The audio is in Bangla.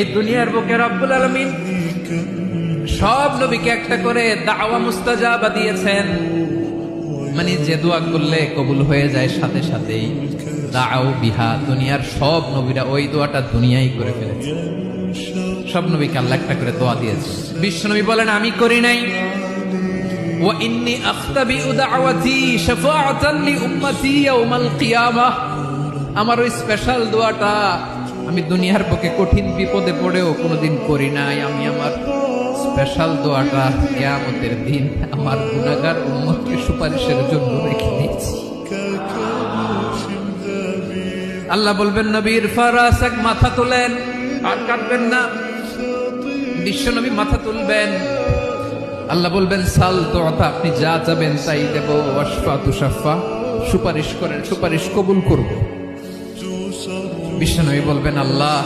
এই দুনিয়ার বুকে রব্বুল আলামিন সব নবীকে একটা করে দাওয়া মুস্তাজাবা দিয়েছেন, মানে যে দোয়া করলে কবুল হয়ে যায় সাথে সাথেই। দাও বিহা, দুনিয়ার সব নবীরা ওই দোয়াটা দুনিয়ায় করে ফেলেছে। সব নবীকে আল্লাহ একটা করে দোয়া দিয়েছে। বিশ্ব নবী বলেন আমি করি নাই। ওয়া ইন্নী আখতাবিউ দাওয়াতি শাফাআতান লি উম্মতি ইয়াউমাল কিয়ামাহ, আমার ওই স্পেশাল দোয়াটা আমি দুনিয়ার বুকে কঠিন বিপদে পড়েও কোনোদিন করি নাই। আমি আমার স্পেশাল দোয়াটা কিয়ামতের দিন আমার গুনাহগার উম্মতকে সুপারিশের জন্য রেখে দিয়েছি। আল্লাহ বলবেন নবীর ফারাসাক, মাথা তোলেন, আর কাটবেন না। বিশ্ব নবী মাথা তুলবেন, আল্লাহ বলবেন সাল তোতা, আপনি যা চাবেন তাই দেব। ওয়াশফা তুশাফা, সুপারিশ করেন, সুপারিশ কবুল করব। বিশ্ব নবী বলবেন আল্লাহ